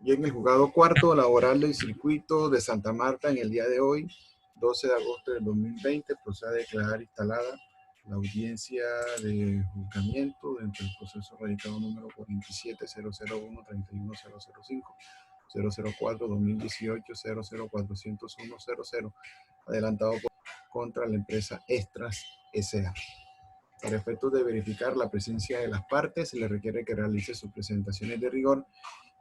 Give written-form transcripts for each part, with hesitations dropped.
Y en el juzgado cuarto laboral del circuito de Santa Marta, en el día de hoy, 12 de agosto del 2020, procede a declarar instalada la audiencia de juzgamiento dentro del proceso radicado número 47001-31005, 004-2018-0040100, adelantado contra la empresa Extras S.A. Para efectos de verificar la presencia de las partes, se le requiere que realice sus presentaciones de rigor,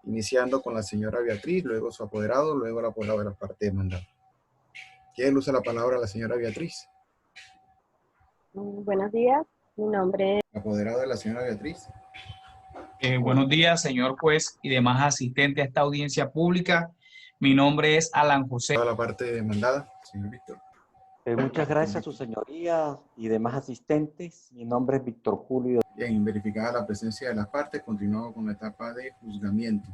iniciando con la señora Beatriz, luego su apoderado, luego el apoderado de la parte demandada. ¿Quién usa la palabra la señora Beatriz? Buenos días, mi nombre es... Apoderado de la señora Beatriz. Buenos días, señor juez y demás asistentes a esta audiencia pública. Mi nombre es Alan José. Toda la parte demandada, señor Víctor. Muchas gracias, su señoría y demás asistentes. Mi nombre es Víctor Julio. Bien, verificada la presencia de las partes, continuamos con la etapa de juzgamiento.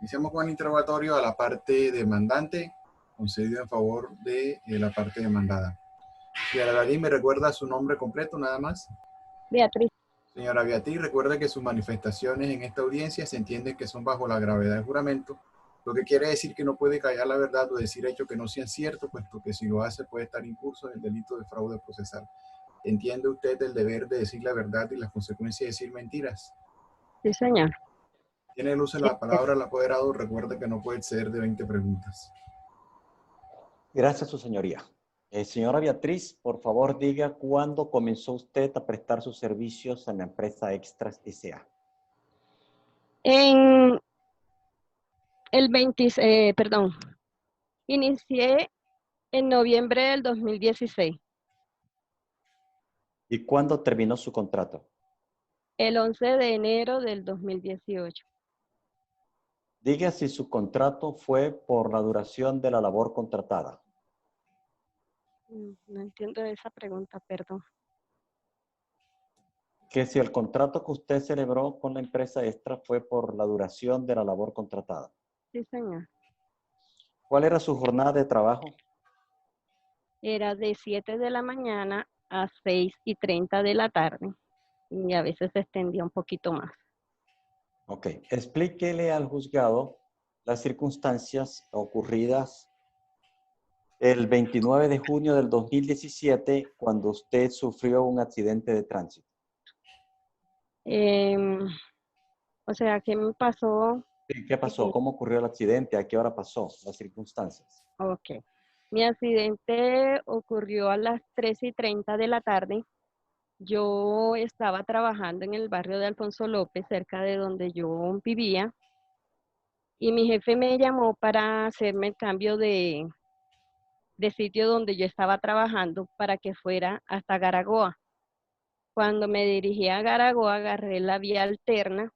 Iniciamos con el interrogatorio a la parte demandante, concedido en favor de la parte demandada. Señora Beatriz, ¿me recuerda su nombre completo nada más? Beatriz. Señora Beatriz, recuerde que sus manifestaciones en esta audiencia se entiende que son bajo la gravedad del juramento, lo que quiere decir que no puede callar la verdad o decir hechos que no sean ciertos, puesto que si lo hace puede estar incurso en el delito de fraude procesal. ¿Entiende usted el deber de decir la verdad y las consecuencias de decir mentiras? Sí, señor. Tiene el uso de la palabra al apoderado, recuerde que no puede exceder de 20 preguntas. Gracias, su señoría. Señora Beatriz, por favor diga cuándo comenzó usted a prestar sus servicios en la empresa Extras S.A. En el inicié en noviembre del 2016, ¿Y cuándo terminó su contrato? el 11 de enero del 2018. Diga si su contrato fue por la duración de la labor contratada. No entiendo esa pregunta, perdón. Que si el contrato que usted celebró con la empresa Extra fue por la duración de la labor contratada. Sí, señor. ¿Cuál era su jornada de trabajo? Era de 7 de la mañana a 6:30 de la tarde y a veces se extendía un poquito más. Ok, explíquele al juzgado las circunstancias ocurridas el 29 de junio del 2017 cuando usted sufrió un accidente de tránsito. O sea, ¿qué me pasó? Sí, ¿qué pasó? ¿Cómo ocurrió el accidente? ¿A qué hora pasó? Las circunstancias. Ok. Mi accidente ocurrió a las 3:30 de la tarde. Yo estaba trabajando en el barrio de Alfonso López, cerca de donde yo vivía, y mi jefe me llamó para hacerme el cambio de sitio donde yo estaba trabajando para que fuera hasta Garagoa. Cuando me dirigí a Garagoa, agarré la vía alterna,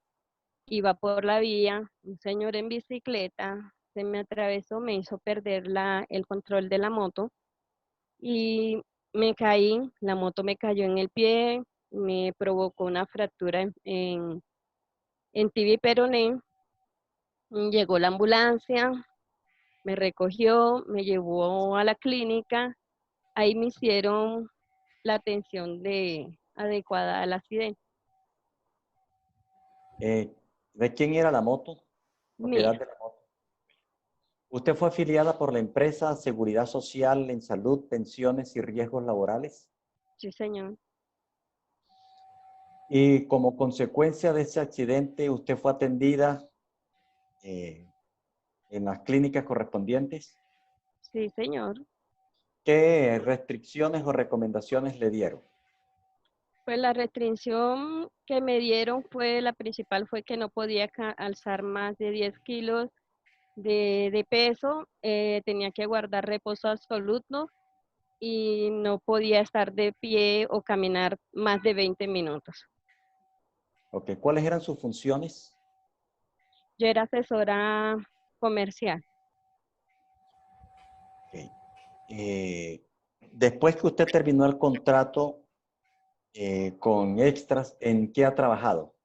iba por la vía, un señor en bicicleta se me atravesó, me hizo perder el control de la moto y me caí, la moto me cayó en el pie, me provocó una fractura en tibia y peroné. Llegó la ambulancia, me recogió, me llevó a la clínica, ahí me hicieron la atención adecuada al accidente. ¿De quién era la moto? Propiedad Mía, de la moto. ¿Usted fue afiliada por la empresa Seguridad Social en Salud, Pensiones y Riesgos Laborales? sí señor. Y como consecuencia de ese accidente, ¿usted fue atendida en las clínicas correspondientes? Sí señor. ¿Qué restricciones o recomendaciones le dieron? Pues la restricción que me dieron la principal fue que no podía alzar más de 10 kilos de peso, tenía que guardar reposo absoluto y no podía estar de pie o caminar más de 20 minutos. Okay. ¿Cuáles eran sus funciones? Yo era asesora comercial. Okay. Después que usted terminó el contrato con Extras, ¿en qué ha trabajado?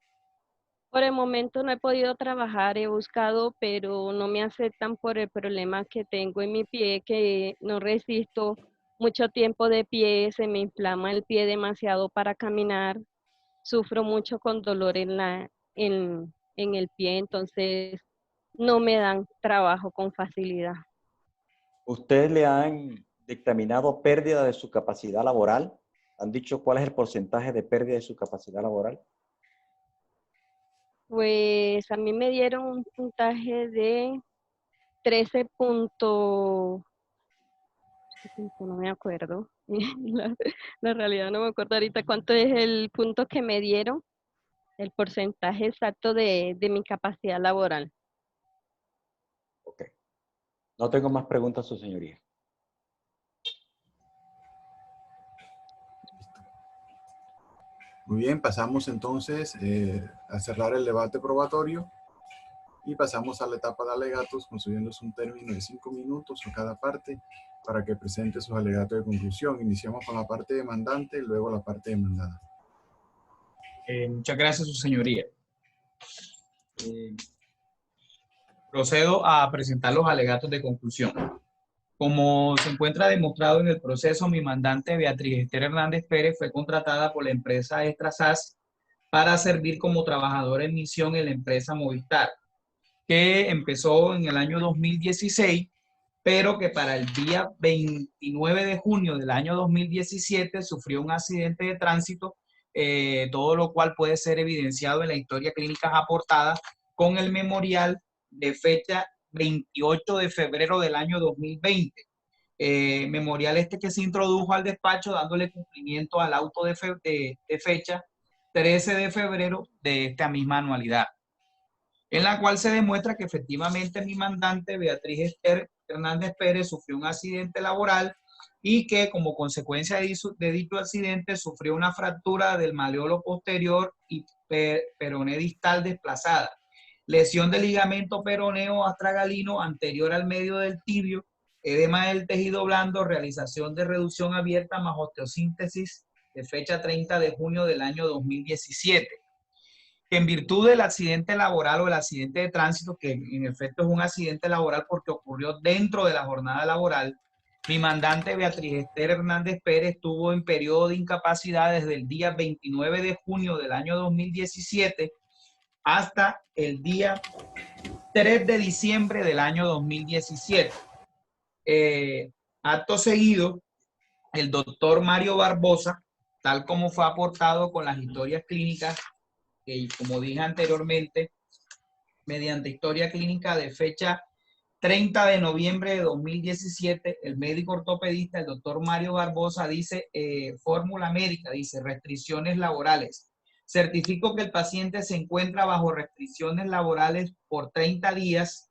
Por el momento no he podido trabajar, he buscado, pero no me aceptan por el problema que tengo en mi pie, que no resisto mucho tiempo de pie, se me inflama el pie demasiado para caminar, sufro mucho con dolor en el pie, entonces no me dan trabajo con facilidad. ¿Ustedes le han dictaminado pérdida de su capacidad laboral? ¿Han dicho cuál es el porcentaje de pérdida de su capacidad laboral? Pues a mí me dieron un puntaje de 13 punto, no me acuerdo. La realidad no me acuerdo ahorita cuánto es el punto que me dieron, el porcentaje exacto de mi capacidad laboral. Ok. No tengo más preguntas, su señoría. Muy bien, pasamos entonces a cerrar el debate probatorio y pasamos a la etapa de alegatos, concediéndose un término de 5 minutos a cada parte para que presente sus alegatos de conclusión. Iniciamos con la parte demandante y luego la parte demandada. Muchas gracias, su señoría. Procedo a presentar los alegatos de conclusión. Como se encuentra demostrado en el proceso, mi mandante Beatriz Esther Hernández Pérez fue contratada por la empresa Extra SAS para servir como trabajadora en misión en la empresa Movistar, que empezó en el año 2016, pero que para el día 29 de junio del año 2017 sufrió un accidente de tránsito, todo lo cual puede ser evidenciado en la historia clínica aportada con el memorial de fecha 28 de febrero del año 2020. Memorial este que se introdujo al despacho dándole cumplimiento al auto de fecha 13 de febrero de esta misma anualidad, en la cual se demuestra que efectivamente mi mandante Beatriz Esther Hernández Pérez sufrió un accidente laboral y que como consecuencia de dicho accidente sufrió una fractura del maleolo posterior y peroné distal desplazada, lesión del ligamento peroneo astragalino anterior al medio del tibio, edema del tejido blando, realización de reducción abierta más osteosíntesis de fecha 30 de junio del año 2017. Que en virtud del accidente laboral o el accidente de tránsito, que en efecto es un accidente laboral porque ocurrió dentro de la jornada laboral, mi mandante Beatriz Esther Hernández Pérez estuvo en periodo de incapacidad desde el día 29 de junio del año 2017 hasta el día 3 de diciembre del año 2017. Acto seguido, el doctor Mario Barbosa, tal como fue aportado con las historias clínicas, que como dije anteriormente, mediante historia clínica de fecha 30 de noviembre de 2017, el médico ortopedista, el doctor Mario Barbosa, dice, fórmula médica, dice, restricciones laborales. Certifico que el paciente se encuentra bajo restricciones laborales por 30 días,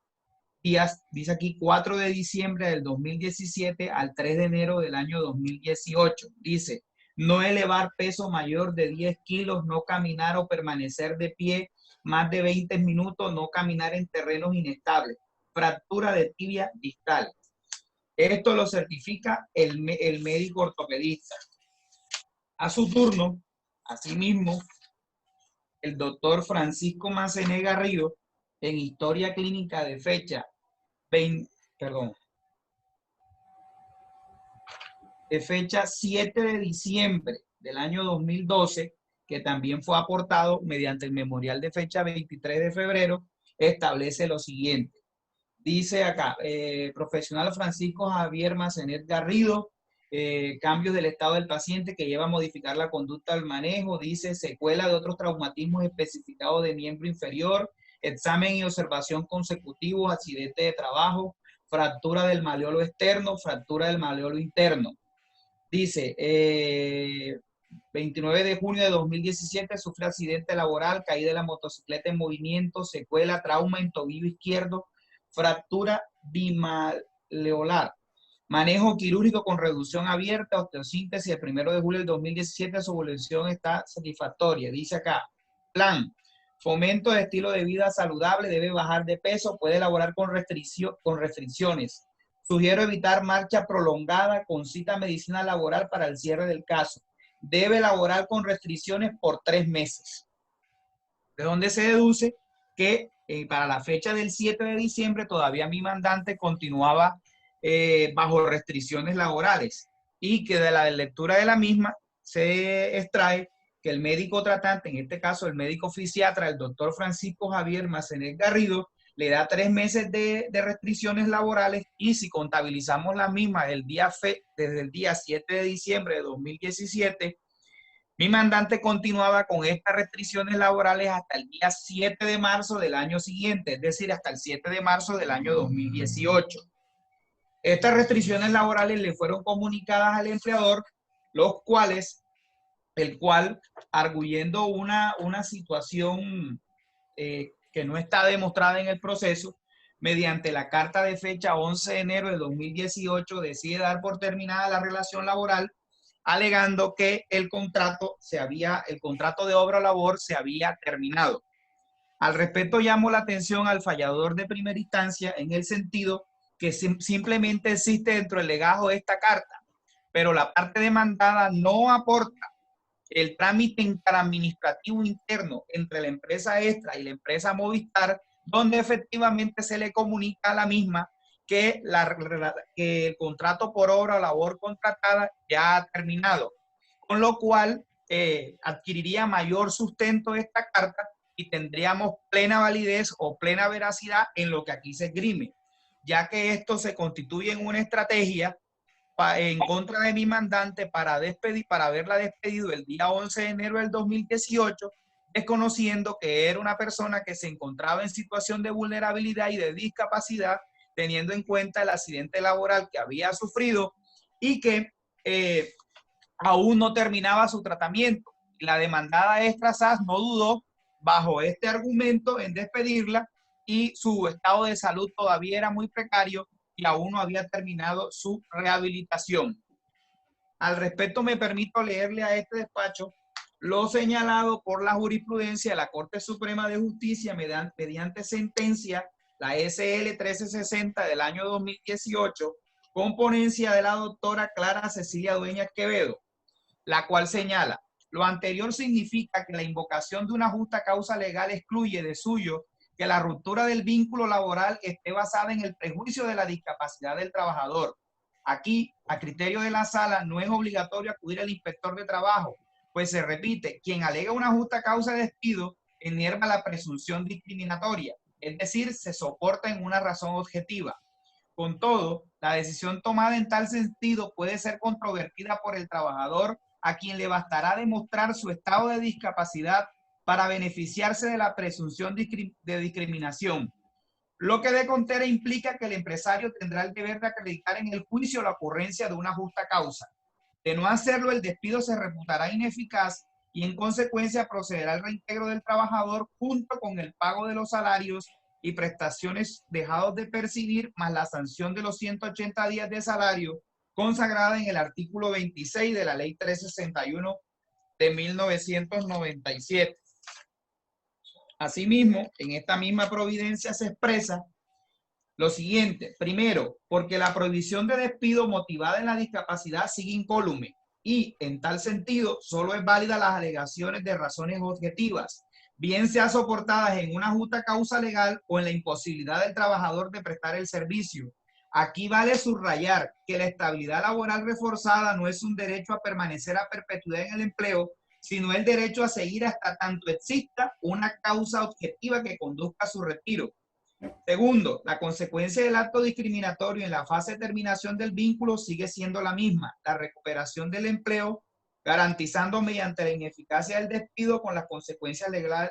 dice aquí 4 de diciembre del 2017 al 3 de enero del año 2018. Dice, no elevar peso mayor de 10 kilos, no caminar o permanecer de pie más de 20 minutos, no caminar en terrenos inestables, fractura de tibia distal. Esto lo certifica el médico ortopedista. A su turno, asimismo, el doctor Francisco Macené Garrido, en historia clínica de fecha de fecha 7 de diciembre del año 2012, que también fue aportado mediante el memorial de fecha 23 de febrero, establece lo siguiente. Dice acá, profesional Francisco Javier Macenet Garrido, cambios del estado del paciente que lleva a modificar la conducta del manejo, dice secuela de otros traumatismos especificados de miembro inferior, examen y observación consecutivos, accidente de trabajo, fractura del maleolo externo, fractura del maleolo interno. Dice, 29 de junio de 2017 sufre accidente laboral, caída de la motocicleta en movimiento, secuela, trauma en tobillo izquierdo, fractura bimaleolar. Manejo quirúrgico con reducción abierta, osteosíntesis el 1 de julio del 2017, su evolución está satisfactoria. Dice acá, plan, fomento de estilo de vida saludable, debe bajar de peso, puede elaborar con restricciones. Sugiero evitar marcha prolongada con cita medicina laboral para el cierre del caso. Debe elaborar con restricciones por 3 meses. De donde se deduce que para la fecha del 7 de diciembre todavía mi mandante continuaba bajo restricciones laborales y que de la lectura de la misma se extrae que el médico tratante, en este caso el médico fisiatra, el doctor Francisco Javier Macenet Garrido, le da 3 meses de restricciones laborales y si contabilizamos las mismas desde el día 7 de diciembre de 2017, mi mandante continuaba con estas restricciones laborales hasta el día 7 de marzo del año siguiente, es decir, hasta el 7 de marzo del año 2018. Estas restricciones laborales le fueron comunicadas al empleador, el cual, arguyendo una situación que no está demostrada en el proceso, mediante la carta de fecha 11 de enero de 2018, decide dar por terminada la relación laboral, alegando que el contrato de obra o labor se había terminado. Al respecto, llamo la atención al fallador de primera instancia en el sentido que simplemente existe dentro del legajo esta carta, pero la parte demandada no aporta el trámite interadministrativo interno entre la empresa Extra y la empresa Movistar, donde efectivamente se le comunica a la misma que el contrato por obra o labor contratada ya ha terminado, con lo cual adquiriría mayor sustento esta carta y tendríamos plena validez o plena veracidad en lo que aquí se esgrime, ya que esto se constituye en una estrategia en contra de mi mandante para haberla despedido el día 11 de enero del 2018, desconociendo que era una persona que se encontraba en situación de vulnerabilidad y de discapacidad, teniendo en cuenta el accidente laboral que había sufrido y que aún no terminaba su tratamiento. La demandada Extra SAS no dudó, bajo este argumento, en despedirla, y su estado de salud todavía era muy precario y aún no había terminado su rehabilitación. Al respecto, me permito leerle a este despacho lo señalado por la jurisprudencia de la Corte Suprema de Justicia mediante sentencia, la SL 1360 del año 2018, con ponencia de la doctora Clara Cecilia Dueñas Quevedo, la cual señala: lo anterior significa que la invocación de una justa causa legal excluye de suyo que la ruptura del vínculo laboral esté basada en el prejuicio de la discapacidad del trabajador. Aquí, a criterio de la sala, no es obligatorio acudir al inspector de trabajo, pues se repite, quien alega una justa causa de despido enerva la presunción discriminatoria, es decir, se soporta en una razón objetiva. Con todo, la decisión tomada en tal sentido puede ser controvertida por el trabajador, a quien le bastará demostrar su estado de discapacidad para beneficiarse de la presunción de discriminación. Lo que de contera implica que el empresario tendrá el deber de acreditar en el juicio la ocurrencia de una justa causa. De no hacerlo, el despido se reputará ineficaz y en consecuencia procederá al reintegro del trabajador junto con el pago de los salarios y prestaciones dejados de percibir, más la sanción de los 180 días de salario consagrada en el artículo 26 de la Ley 361 de 1997. Asimismo, en esta misma providencia se expresa lo siguiente: primero, porque la prohibición de despido motivada en la discapacidad sigue incólume y, en tal sentido, solo es válida las alegaciones de razones objetivas, bien sea soportadas en una justa causa legal o en la imposibilidad del trabajador de prestar el servicio. Aquí vale subrayar que la estabilidad laboral reforzada no es un derecho a permanecer a perpetuidad en el empleo, sino el derecho a seguir hasta tanto exista una causa objetiva que conduzca a su retiro. Segundo, la consecuencia del acto discriminatorio en la fase de terminación del vínculo sigue siendo la misma, la recuperación del empleo, garantizando mediante la ineficacia del despido con las consecuencias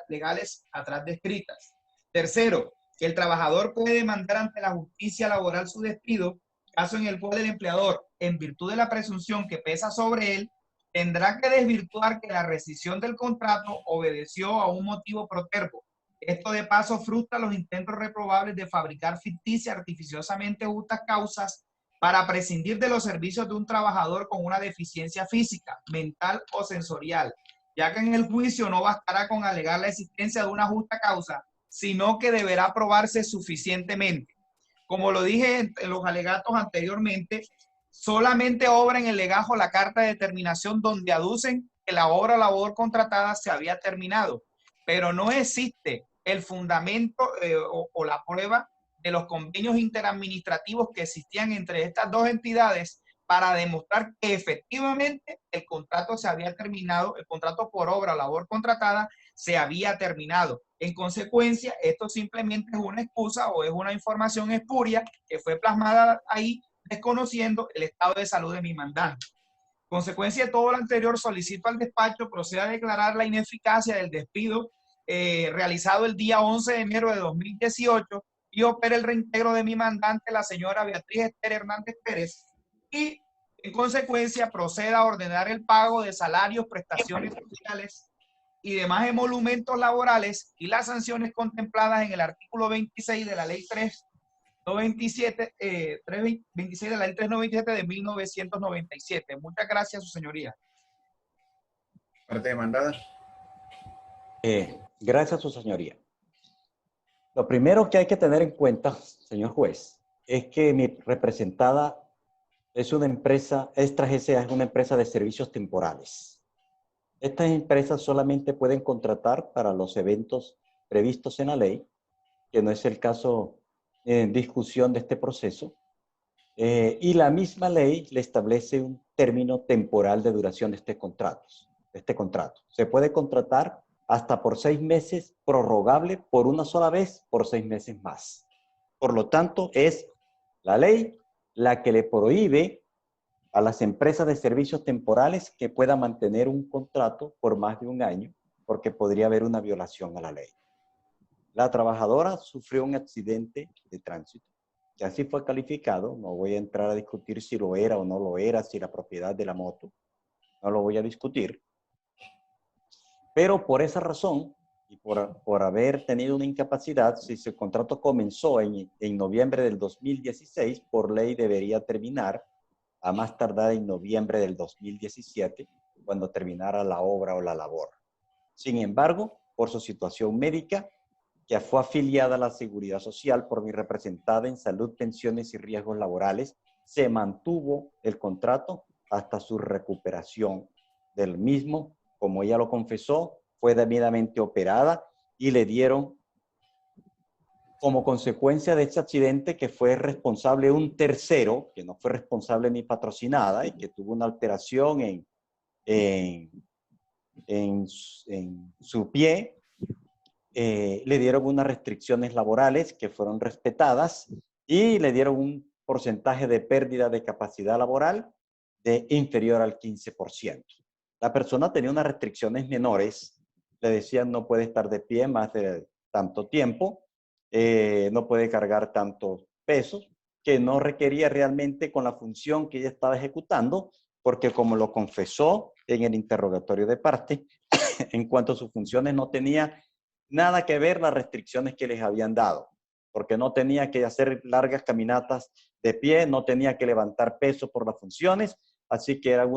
legales atrás descritas. Tercero, que el trabajador puede demandar ante la justicia laboral su despido, caso en el cual el empleador, en virtud de la presunción que pesa sobre él, tendrá que desvirtuar que la rescisión del contrato obedeció a un motivo protervo. Esto de paso frustra los intentos reprobables de fabricar ficticias artificiosamente justas causas para prescindir de los servicios de un trabajador con una deficiencia física, mental o sensorial, ya que en el juicio no bastará con alegar la existencia de una justa causa, sino que deberá probarse suficientemente. Como lo dije en los alegatos anteriormente, solamente obra en el legajo la carta de determinación donde aducen que la obra o labor contratada se había terminado, pero no existe el fundamento o la prueba de los convenios interadministrativos que existían entre estas dos entidades para demostrar que efectivamente el contrato se había terminado, el contrato por obra o labor contratada se había terminado. En consecuencia, esto simplemente es una excusa o es una información espuria que fue plasmada ahí, desconociendo el estado de salud de mi mandante. Consecuencia de todo lo anterior, solicito al despacho proceda a declarar la ineficacia del despido realizado el día 11 de enero de 2018 y opere el reintegro de mi mandante, la señora Beatriz Esther Hernández Pérez, y en consecuencia proceda a ordenar el pago de salarios, prestaciones sociales y demás emolumentos laborales y las sanciones contempladas en el artículo 26 de la ley 327, 326 de la ley 397 de 1997. Muchas gracias, su señoría. Parte demandada. Gracias, su señoría. Lo primero que hay que tener en cuenta, señor juez, es que mi representada es una empresa, Extras S.A. es una empresa de servicios temporales. Estas empresas solamente pueden contratar para los eventos previstos en la ley, que no es el caso en discusión de este proceso, y la misma ley le establece un término temporal de duración de este contrato. Se puede contratar hasta por 6 meses, prorrogable por una sola vez por 6 meses más. Por lo tanto, es la ley la que le prohíbe a las empresas de servicios temporales que puedan mantener un contrato por más de 1 año, porque podría haber una violación a la ley. La trabajadora sufrió un accidente de tránsito, que así fue calificado. No voy a entrar a discutir si lo era o no lo era, si la propiedad de la moto, no lo voy a discutir. Pero por esa razón, y por haber tenido una incapacidad, si su contrato comenzó en noviembre del 2016, por ley debería terminar a más tardar en noviembre del 2017, cuando terminara la obra o la labor. Sin embargo, por su situación médica, que fue afiliada a la Seguridad Social por mi representada en Salud, Pensiones y Riesgos Laborales, se mantuvo el contrato hasta su recuperación del mismo. Como ella lo confesó, fue debidamente operada y le dieron, como consecuencia de este accidente, que fue responsable un tercero, que no fue responsable ni patrocinada, y que tuvo una alteración en su pie, le dieron unas restricciones laborales que fueron respetadas y le dieron un porcentaje de pérdida de capacidad laboral de inferior al 15%. La persona tenía unas restricciones menores, le decían no puede estar de pie más de tanto tiempo, no puede cargar tantos pesos, que no requería realmente con la función que ella estaba ejecutando, porque como lo confesó en el interrogatorio de parte, en cuanto a sus funciones no tenía nada que ver las restricciones que les habían dado, porque no tenía que hacer largas caminatas de pie, no tenía que levantar peso por las funciones, así que eran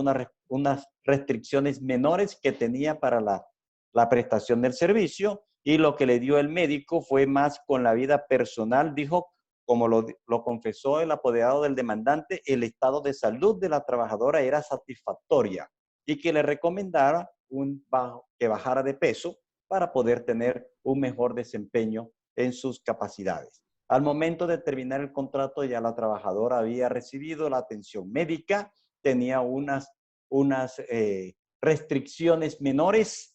unas restricciones menores que tenía para la prestación del servicio, y lo que le dio el médico fue más con la vida personal. Dijo, como lo confesó el apoderado del demandante, el estado de salud de la trabajadora era satisfactoria y que le recomendara que bajara de peso para poder tener un mejor desempeño en sus capacidades. Al momento de terminar el contrato, ya la trabajadora había recibido la atención médica, tenía unas restricciones menores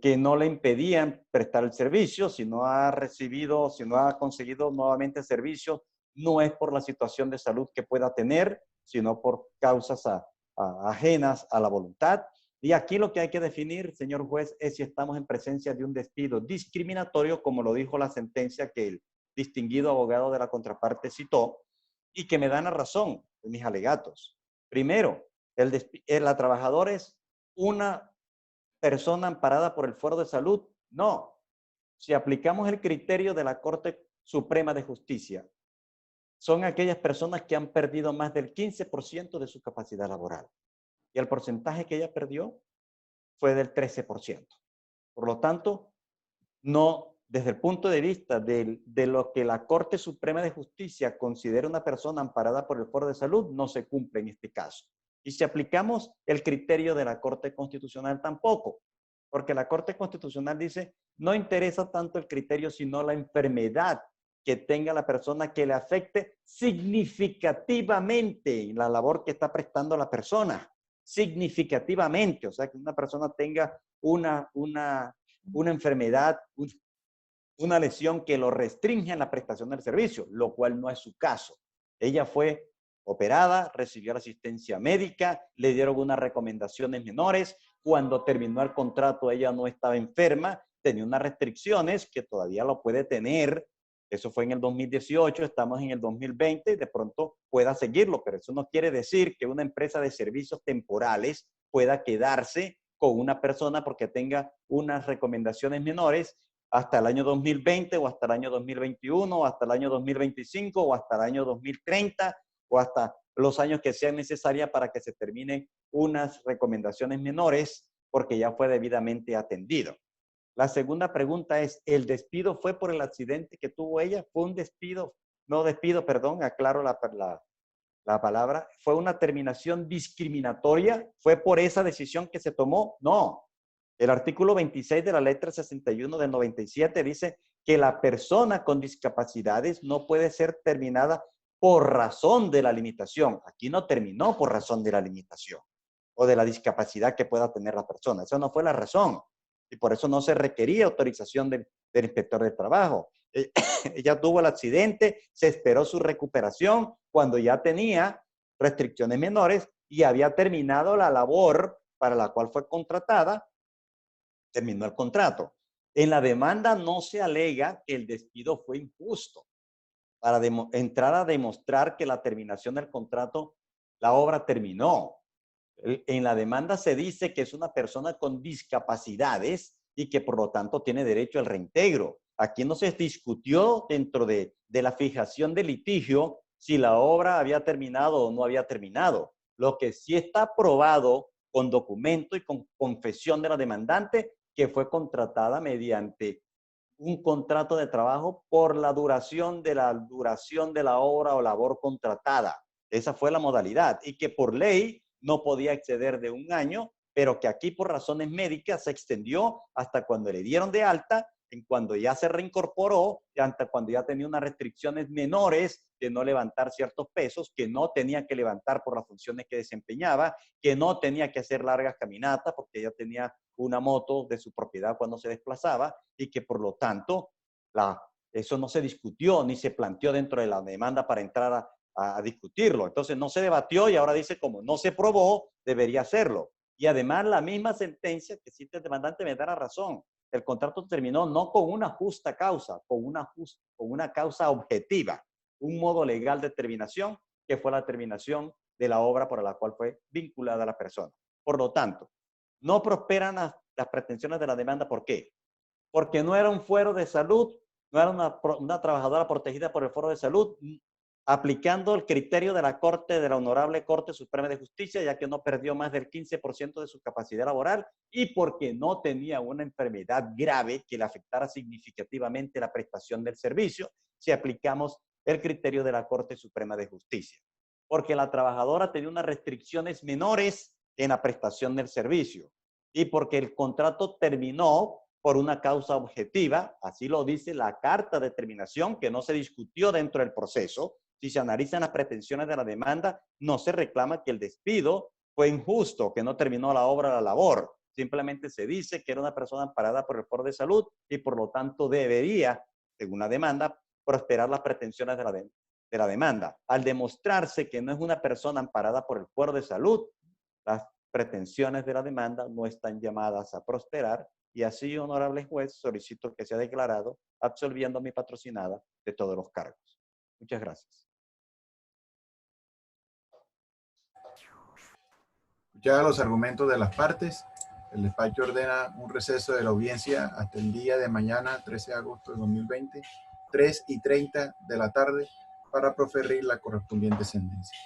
que no le impedían prestar el servicio. Si no ha conseguido nuevamente el servicio, no es por la situación de salud que pueda tener, sino por causas ajenas a la voluntad. Y aquí lo que hay que definir, señor juez, es si estamos en presencia de un despido discriminatorio, como lo dijo la sentencia que el distinguido abogado de la contraparte citó, y que me dan la razón en mis alegatos. Primero, la trabajadora es una persona amparada por el Fuero de Salud. No. Si aplicamos el criterio de la Corte Suprema de Justicia, son aquellas personas que han perdido más del 15% de su capacidad laboral. Y el porcentaje que ella perdió fue del 13%. Por lo tanto, no, desde el punto de vista de lo que la Corte Suprema de Justicia considera una persona amparada por el Fuero de Salud, no se cumple en este caso. Y si aplicamos el criterio de la Corte Constitucional, tampoco, porque la Corte Constitucional dice, no interesa tanto el criterio, sino la enfermedad que tenga la persona que le afecte significativamente la labor que está prestando la persona. Significativamente, o sea, que una persona tenga una una enfermedad, una lesión que lo restringe en la prestación del servicio, lo cual no es su caso. Ella fue operada, recibió la asistencia médica, le dieron unas recomendaciones menores. Cuando terminó el contrato, ella no estaba enferma, tenía unas restricciones que todavía lo puede tener. Eso fue en el 2018, estamos en el 2020 y de pronto pueda seguirlo, pero eso no quiere decir que una empresa de servicios temporales pueda quedarse con una persona porque tenga unas recomendaciones menores hasta el año 2020 o hasta el año 2021 o hasta el año 2025 o hasta el año 2030 o hasta los años que sean necesarias para que se terminen unas recomendaciones menores porque ya fue debidamente atendido. La segunda pregunta es, ¿el despido fue por el accidente que tuvo ella? ¿Fue un despido? No despido, perdón, aclaro la palabra. ¿Fue una terminación discriminatoria? ¿Fue por esa decisión que se tomó? No. El artículo 26 de la letra 61 del 97 dice que la persona con discapacidades no puede ser terminada por razón de la limitación. Aquí no terminó por razón de la limitación o de la discapacidad que pueda tener la persona. Esa no fue la razón. Y por eso no se requería autorización del inspector de trabajo. Ella tuvo el accidente, se esperó su recuperación cuando ya tenía restricciones menores y había terminado la labor para la cual fue contratada, terminó el contrato. En la demanda no se alega que el despido fue injusto. Para entrar a demostrar que la terminación del contrato, la obra terminó. En la demanda se dice que es una persona con discapacidades y que por lo tanto tiene derecho al reintegro. Aquí no se discutió dentro de la fijación del litigio si la obra había terminado o no había terminado. Lo que sí está probado con documento y con confesión de la demandante que fue contratada mediante un contrato de trabajo por la duración de la obra o labor contratada. Esa fue la modalidad y que por ley no podía exceder de un año, pero que aquí por razones médicas se extendió hasta cuando le dieron de alta, en cuando ya se reincorporó, hasta cuando ya tenía unas restricciones menores de no levantar ciertos pesos, que no tenía que levantar por las funciones que desempeñaba, que no tenía que hacer largas caminatas porque ya tenía una moto de su propiedad cuando se desplazaba y que por lo tanto eso no se discutió ni se planteó dentro de la demanda para entrar a discutirlo. Entonces no se debatió y ahora dice como no se probó, debería hacerlo. Y además la misma sentencia que cita el demandante me da la razón. El contrato terminó no con una justa causa, con una causa objetiva, un modo legal de terminación que fue la terminación de la obra por la cual fue vinculada la persona. Por lo tanto, no prosperan las pretensiones de la demanda. ¿Por qué? Porque no era un fuero de salud, no era una trabajadora protegida por el Foro de Salud, aplicando el criterio de la Corte, de la Honorable Corte Suprema de Justicia, ya que no perdió más del 15% de su capacidad laboral y porque no tenía una enfermedad grave que le afectara significativamente la prestación del servicio, si aplicamos el criterio de la Corte Suprema de Justicia. Porque la trabajadora tenía unas restricciones menores en la prestación del servicio y porque el contrato terminó por una causa objetiva, así lo dice la carta de terminación, que no se discutió dentro del proceso. Si se analizan las pretensiones de la demanda, no se reclama que el despido fue injusto, que no terminó la obra, la labor. Simplemente se dice que era una persona amparada por el Foro de Salud y por lo tanto debería, según la demanda, prosperar las pretensiones de la demanda. Al demostrarse que no es una persona amparada por el Foro de Salud, las pretensiones de la demanda no están llamadas a prosperar y así, honorable juez, solicito que sea declarado absolviendo a mi patrocinada de todos los cargos. Muchas gracias. Ya los argumentos de las partes, el despacho ordena un receso de la audiencia hasta el día de mañana, 13 de agosto de 2020, 3:30 de la tarde, para proferir la correspondiente sentencia.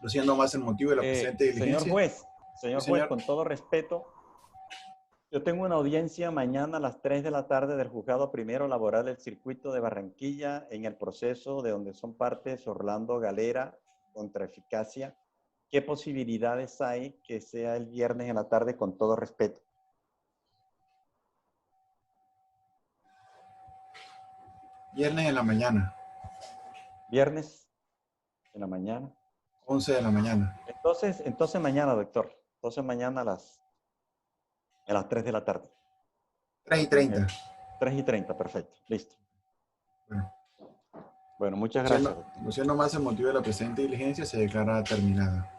No siendo más el motivo de la presente diligencia. Señor juez, con todo respeto, yo tengo una audiencia mañana a las 3 de la tarde del Juzgado Primero Laboral del Circuito de Barranquilla en el proceso de donde son partes Orlando Galera contra Eficacia. ¿Qué posibilidades hay que sea el viernes en la tarde con todo respeto? Viernes en la mañana. Viernes en la mañana. 11 de la mañana. Entonces mañana, doctor. Entonces mañana a las 3 de la tarde. 3:30. 3:30, perfecto. Listo. Bueno, Bueno, muchas gracias. no siendo más el motivo de la presente diligencia, se declara terminada.